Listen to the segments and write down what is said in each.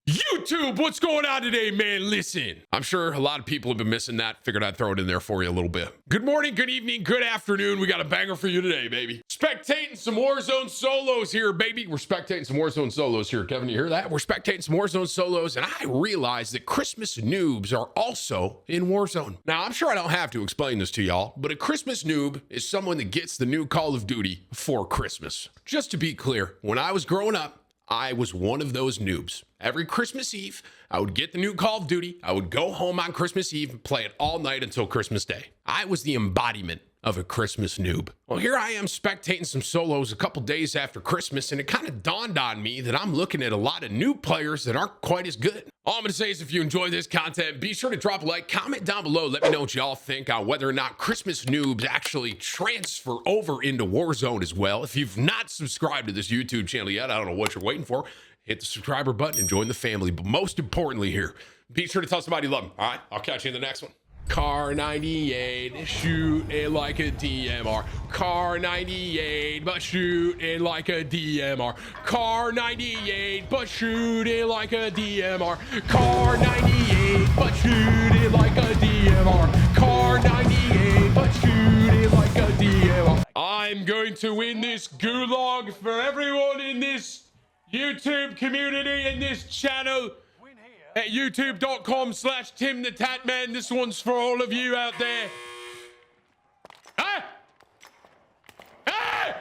YouTube, what's going on today, man? Listen, I'm sure a lot of people have been missing that. Figured I'd throw it in there for you a little bit. Good morning, good evening, good afternoon. We got a banger for you today, baby. Spectating some Warzone solos here, baby. We're spectating some Warzone solos here. Kevin, you hear that? We're spectating some Warzone solos, and I realized that Christmas noobs are also in Warzone. Now, I'm sure I don't have to explain this to y'all, but a Christmas noob is someone that gets the new Call of Duty for Christmas. Just to be clear, when I was growing up, I was one of those noobs. Every Christmas Eve, I would get the new Call of Duty. I would go home on Christmas Eve and play it all night until Christmas Day. I was the embodiment of a Christmas noob. Well, here I am spectating some solos a couple days after Christmas, and it kind of dawned on me that I'm looking at a lot of new players that aren't quite as good. All I'm gonna say is if you enjoy this content, be sure to drop a like, comment down below, let me know what y'all think on whether or not Christmas noobs actually transfer over into Warzone as well. If you've not subscribed to this YouTube channel yet, I don't know what you're waiting for. Hit the subscriber button and join the family. But most importantly here, be sure to tell somebody you love them. All right, I'll catch you in the next one. Car 98, shoot it like a DMR. Car 98, but shoot it like a DMR. Car 98, but shoot it like a DMR. Car 98, but shoot it like a DMR. Car 98, but shoot it like a DMR. I'm going to win this gulag for everyone in this YouTube community and this channel. At youtube.com/TimTheTatman. This one's for all of you out there. Ah! Ah!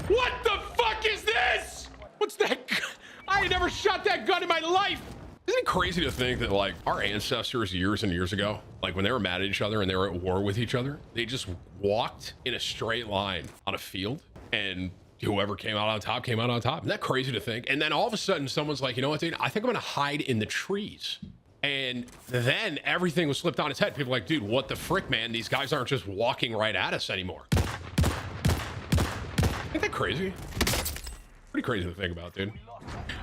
What the fuck is this? What's that? I ain't never shot that gun in my life. Isn't it crazy to think that like our ancestors years and years ago, like when they were mad at each other and they were at war with each other, they just walked in a straight line on a field and whoever came out on top came out on top. Isn't that crazy to think? And then all of a sudden someone's like, you know what, dude, I think I'm gonna hide in the trees. And then everything was flipped on its head. People are like, dude, what the frick, man? These guys aren't just walking right at us anymore. Ain't that crazy? Pretty crazy to think about, dude.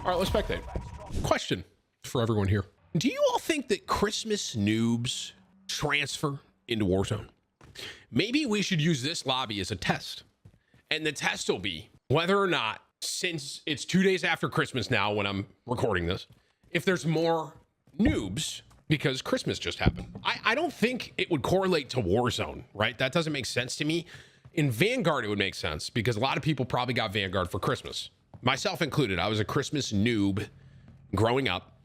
All right, let's spectate. Question for everyone here. Do you all think that Christmas noobs transfer into Warzone? Maybe we should use this lobby as a test. And the test will be whether or not, since it's 2 days after Christmas now when I'm recording this, if there's more noobs because Christmas just happened. I don't think it would correlate to Warzone, right? That doesn't make sense to me. In Vanguard, it would make sense because a lot of people probably got Vanguard for Christmas. Myself included. I was a Christmas noob growing up.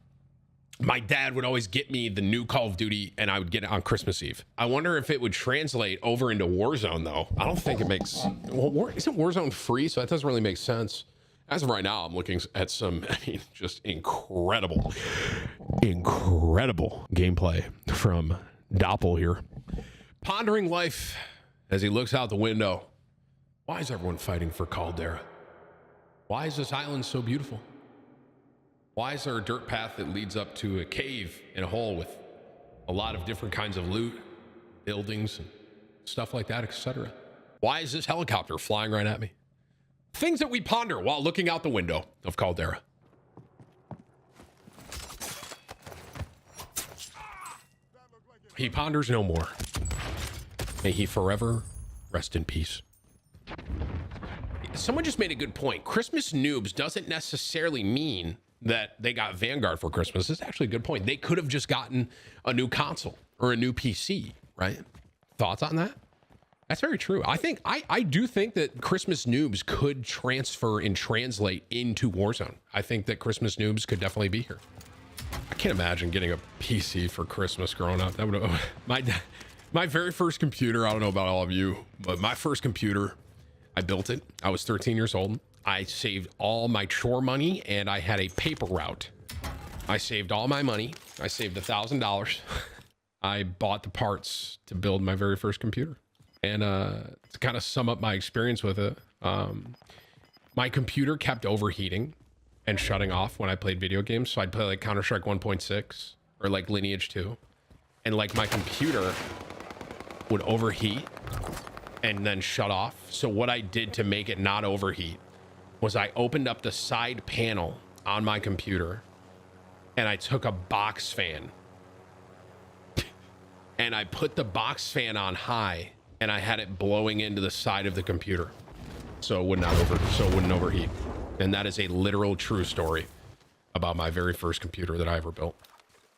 My dad would always get me the new Call of Duty and I would get it on Christmas Eve. I wonder if it would translate over into Warzone though. I don't think it makes, well, isn't Warzone free? So that doesn't really make sense. As of right now, I'm looking at some, I mean, just incredible gameplay from Doppel here. Pondering life as he looks out the window. Why is everyone fighting for Caldera? Why is this island so beautiful? Why is there a dirt path that leads up to a cave and a hole with a lot of different kinds of loot, buildings, and stuff like that, etc.? Why is this helicopter flying right at me? Things that we ponder while looking out the window of Caldera. He ponders no more. May he forever rest in peace. Someone just made a good point. Christmas noobs doesn't necessarily mean that they got Vanguard for Christmas. It's actually a good point. They could have just gotten a new console or a new PC, right? Thoughts on that? That's very true. I do think that Christmas noobs could transfer and translate into Warzone. I think that Christmas noobs could definitely be here. I can't imagine getting a PC for Christmas growing up. That would my very first computer. I don't know about all of you, but my first computer, I built it. I was 13 years old. I saved all my chore money and I had a paper route. I saved all my money. I saved $1,000. I bought the parts to build my very first computer. And to kind of sum up my experience with it, my computer kept overheating and shutting off when I played video games. So I'd play like Counter-Strike 1.6 or like Lineage 2. And like my computer would overheat and then shut off. So what I did to make it not overheat was I opened up the side panel on my computer and I took a box fan and I put the box fan on high and I had it blowing into the side of the computer so it wouldn't overheat. And that is a literal true story about my very first computer that I ever built.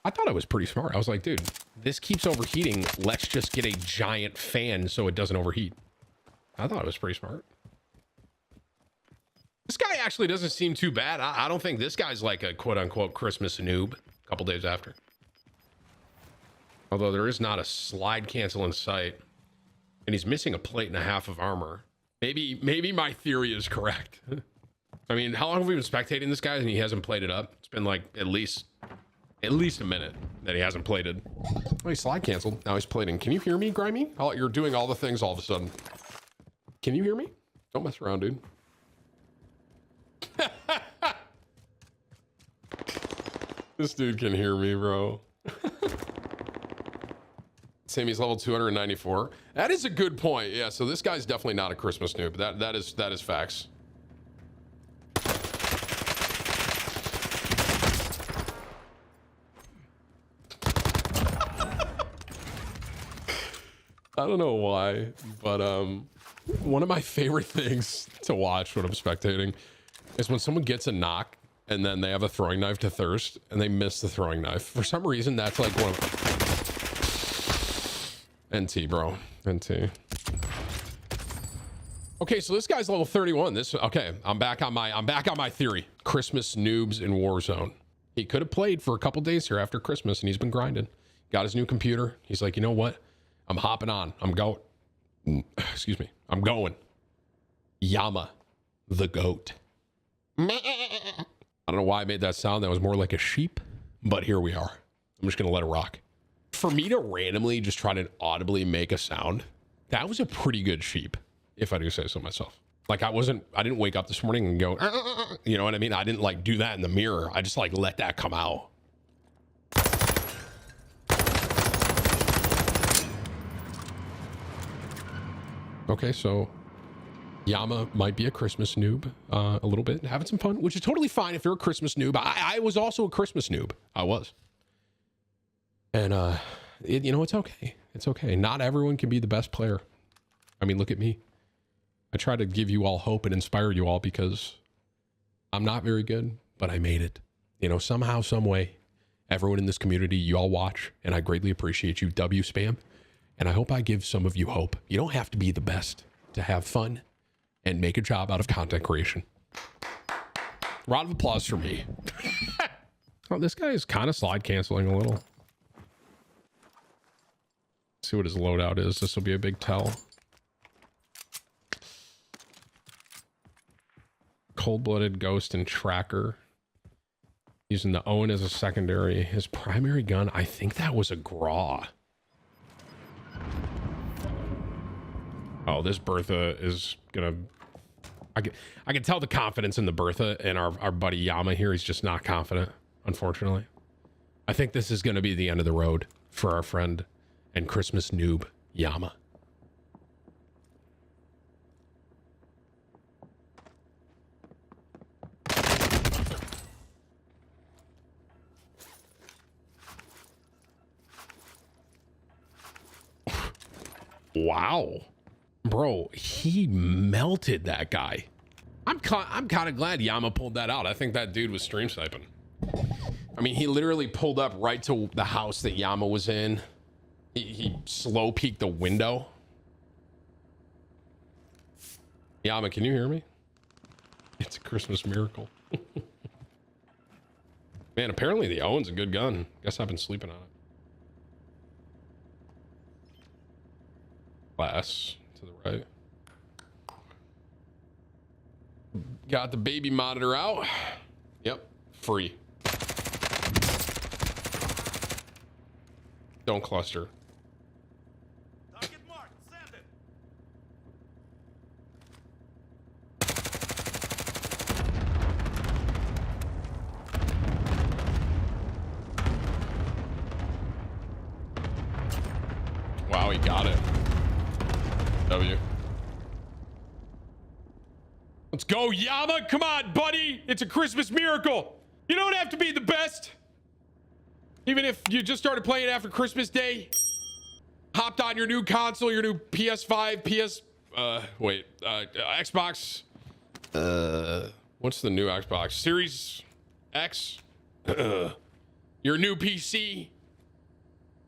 I thought I was pretty smart. I was like, dude, this keeps overheating. Let's just get a giant fan so it doesn't overheat. I thought it was pretty smart. This guy actually doesn't seem too bad. I don't think this guy's like a quote-unquote Christmas noob a couple days after. Although there is not a slide cancel in sight. And he's missing a plate and a half of armor. Maybe my theory is correct. I mean, how long have we been spectating this guy and he hasn't played it up? It's been like at least a minute that he hasn't plated. Oh, he slide canceled. Now he's plating. Can you hear me, Grimy? Oh, you're doing all the things all of a sudden. Can you hear me? Don't mess around, dude. This dude can hear me, bro. Sammy's level 294. That is a good point. Yeah, so this guy's definitely not a Christmas noob. That is facts. I don't know why, but one of my favorite things to watch when I'm spectating is when someone gets a knock and then they have a throwing knife to thirst and they miss the throwing knife. For some reason, that's like one of... NT, bro. NT. Okay, so this guy's level 31. Okay, I'm back on my theory. Christmas noobs in Warzone. He could have played for a couple days here after Christmas and he's been grinding. Got his new computer. He's like, you know what? I'm hopping on. I'm going. Excuse me. I'm going. Yama, the goat. I don't know why I made that sound. That was more like a sheep, but here we are. I'm just going to let it rock. For me to randomly just try to audibly make a sound, that was a pretty good sheep, if I do say so myself. Like I didn't wake up this morning and go, you know what I mean? I didn't like do that in the mirror. I just like let that come out. Okay, so Yama might be a Christmas noob a little bit, having some fun, which is totally fine if you're a Christmas noob. I was also a Christmas noob. I was. And, you know, it's okay. It's okay. Not everyone can be the best player. I mean, look at me. I try to give you all hope and inspire you all because I'm not very good, but I made it. You know, somehow, some way, everyone in this community, you all watch, and I greatly appreciate you. W spam. And I hope I give some of you hope. You don't have to be the best to have fun and make a job out of content creation. Round of applause for me. Oh, this guy is kind of slide canceling a little. Let's see what his loadout is. This will be a big tell. Cold-blooded ghost and tracker. Using the Owen as a secondary. His primary gun, I think that was a Graw. Oh, this Bertha is gonna... I can tell the confidence in the Bertha and our buddy Yama here. He's just not confident, unfortunately. I think this is gonna be the end of the road for our friend and Christmas noob, Yama. Wow. Bro, he melted that guy. I'm kind of glad Yama pulled that out. I think that dude was stream sniping. I mean, he literally pulled up right to the house that Yama was in. He slow peeked the window. Yama, can you hear me? It's a Christmas miracle. Man, apparently the Owen's a good gun. Guess I've been sleeping on it. Glass to the right. Got the baby monitor out. Yep, free. Don't cluster. Target marked. Send it. Wow, he got it. W. Let's go, Yama. Come on, buddy. It's a Christmas miracle. You don't have to be the best. Even if you just started playing after Christmas Day, hopped on your new console, your new PS5, Xbox, What's the new Xbox? Series X? Your new PC?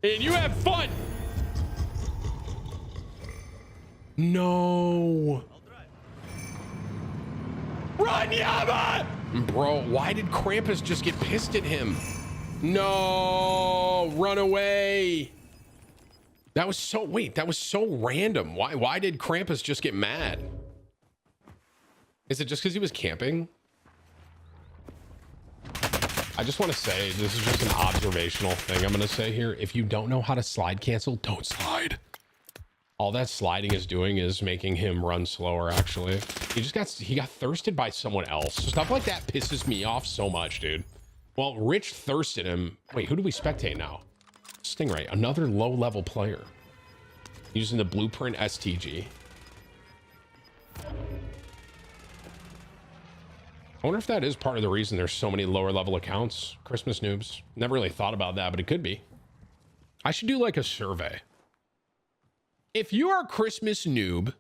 And you have fun! No! Run, Yama! Bro, why did Krampus just get pissed at him? No! Run away! That was so... Wait, that was so random. Why did Krampus just get mad? Is it just because he was camping? I just want to say, this is just an observational thing I'm going to say here. If you don't know how to slide cancel, don't slide. All that sliding is doing is making him run slower, actually. He got thirsted by someone else. Stuff like that pisses me off so much, dude. Well, Rich thirsted him. Wait, who do we spectate now? Stingray, another low-level player. Using the Blueprint STG. I wonder if that is part of the reason there's so many lower-level accounts. Christmas noobs. Never really thought about that, but it could be. I should do like a survey. If you are a Christmas noob,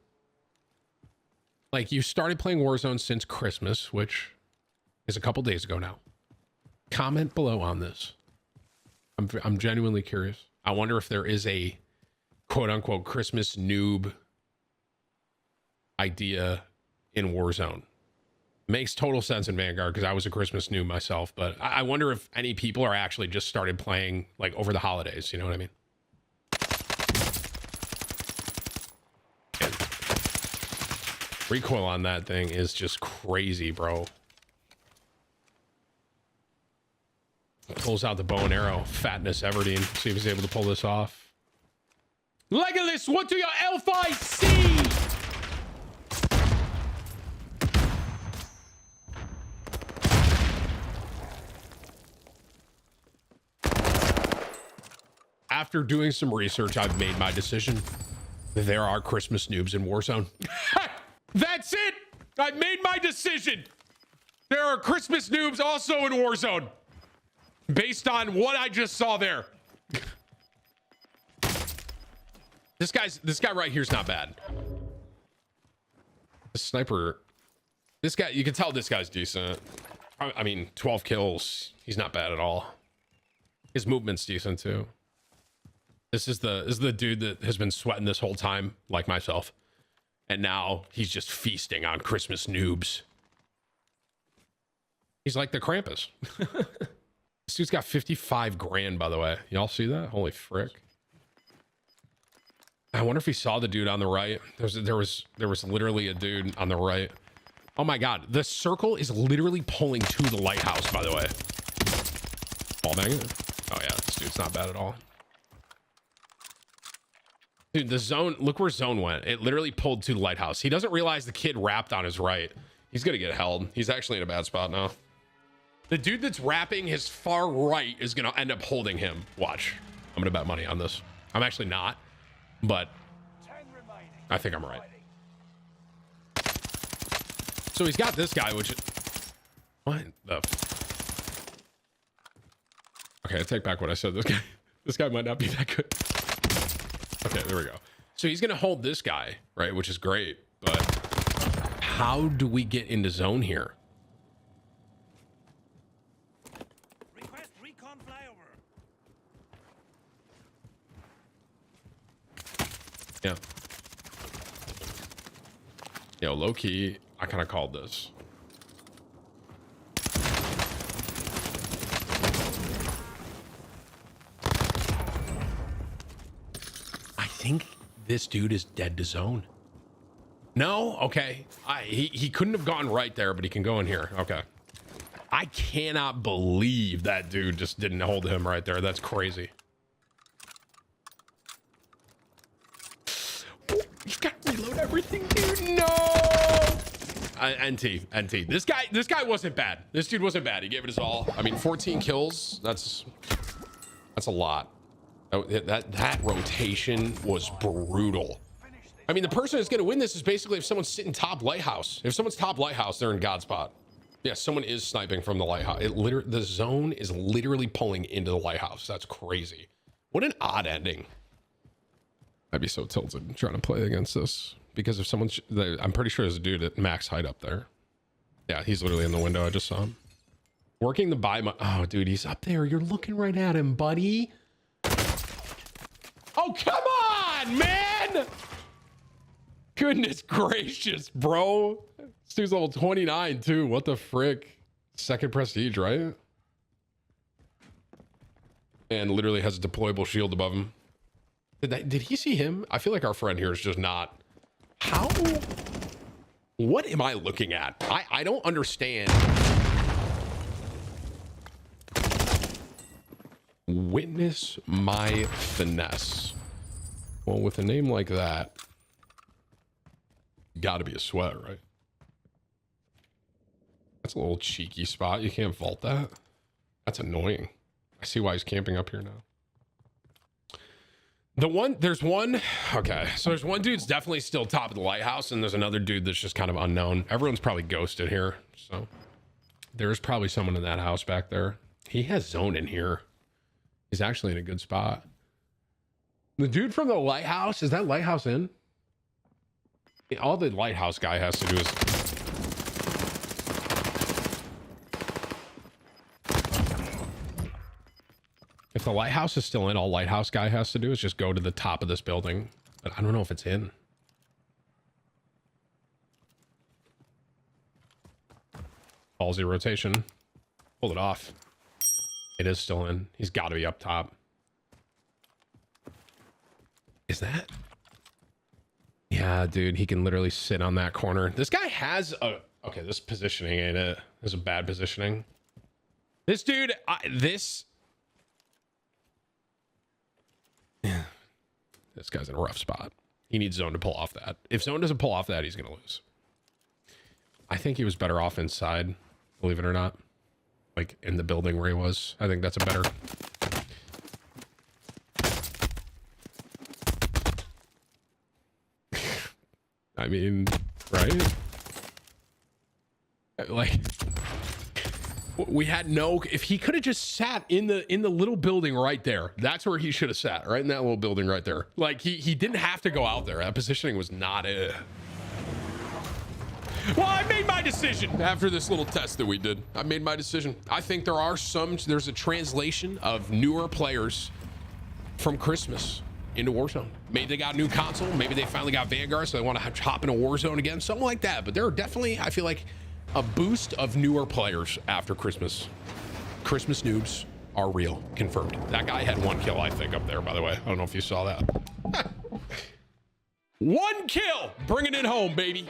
like you started playing Warzone since Christmas, which is a couple days ago now, comment below on this. I'm genuinely curious. I wonder if there is a quote-unquote Christmas noob idea in Warzone. Makes total sense in Vanguard because I was a Christmas noob myself, but I wonder if any people are actually just started playing like over the holidays. You know what I mean? Recoil on that thing is just crazy, bro. Pulls out the bow and arrow. Fatness Everdeen. See if he's able to pull this off. Legolas, what do your elf eyes see? After doing some research, I've made my decision. There are Christmas noobs in Warzone. That's it! I've made my decision. There are Christmas noobs also in Warzone. Based on what I just saw there. This guy right here is not bad. The sniper. This guy, you can tell this guy's decent. I mean, 12 kills. He's not bad at all. His movement's decent too. This is the dude that has been sweating this whole time, like myself. And now he's just feasting on Christmas noobs. He's like the Krampus. This dude's got 55 grand, by the way. Y'all see that? Holy frick. I wonder if he saw the dude on the right. There was literally a dude on the right. Oh my God. The circle is literally pulling to the lighthouse, by the way. Ball banging. Oh yeah, this dude's not bad at all. Dude, the zone, look where zone went. It literally pulled to the lighthouse. He doesn't realize the kid wrapped on his right. He's gonna get held. He's actually in a bad spot now. The dude that's wrapping his far right is gonna end up holding him. Watch. I'm gonna bet money on this. I'm actually not, but I think I'm right. So he's got this guy, which is... What the... Okay, I take back what I said. This guy might not be that good. Okay, there we go. So he's gonna hold this guy, right? Which is great, but how do we get into zone here? Request recon flyover. Yeah. Yo, low key, I kind of called this. I think this dude is dead to zone. No? Okay. He couldn't have gone right there, but he can go in here. Okay. I cannot believe that dude just didn't hold him right there. That's crazy. He's got to reload everything, dude. No! NT. This guy wasn't bad. This dude wasn't bad. He gave it his all. I mean, 14 kills. That's a lot. That rotation was brutal. I mean, the person that's going to win this is basically if someone's sitting top lighthouse. If someone's top lighthouse, they're in God spot. Yeah, someone is sniping from the lighthouse. The zone is literally pulling into the lighthouse. That's crazy. What an odd ending. I'd be so tilted trying to play against this because if someone's, I'm pretty sure there's a dude at max height up there. Yeah, he's literally in the window. I just saw him. Working the buy. Oh, dude, he's up there. You're looking right at him, buddy. Oh, come on, man. Goodness gracious, bro. This dude's level 29, too. What the frick? Second prestige, right? And literally has a deployable shield above him. Did he see him? I feel like our friend here is just not. How? What am I looking at? I don't understand. Witness my finesse. Well, with a name like that, gotta be a sweat, right? That's a little cheeky spot. You can't vault that. That's annoying. I see why he's camping up here now. There's one, okay, so there's one dude's definitely still top of the lighthouse, and there's another dude that's just kind of unknown. Everyone's probably ghosted here, so there's probably someone in that house back there. He has zone in here. He's actually in a good spot. The dude from the lighthouse, is that lighthouse in? All the lighthouse guy has to do is... If the lighthouse is still in, all lighthouse guy has to do is just go to the top of this building. But I don't know if it's in. Ballsy rotation. Pull it off. It is still in. He's got to be up top. Is that? Yeah, dude, he can literally sit on that corner. This guy has a... Okay, this positioning ain't it. This is a bad positioning. This dude, this guy's in a rough spot. He needs zone to pull off that. If zone doesn't pull off that, he's gonna lose. I think he was better off inside, believe it or not. Like in the building where he was. I think that's a better... I mean, right? Like... We had no, if he could have just sat in the little building right there, that's where he should have sat, right in that little building right there. Like he didn't have to go out there. That positioning was not it. Well, I made my decision after this little test that we did. I made my decision. I think there's a translation of newer players from Christmas into Warzone. Maybe they got a new console. Maybe they finally got Vanguard, so they want to hop into Warzone again. Something like that. But there are definitely, I feel like, a boost of newer players after Christmas. Christmas noobs are real. Confirmed. That guy had 1 kill, I think, up there, by the way. I don't know if you saw that. 1 kill! Bringing it home, baby.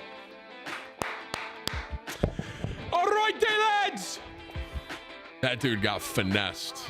All right, lads! That dude got finessed.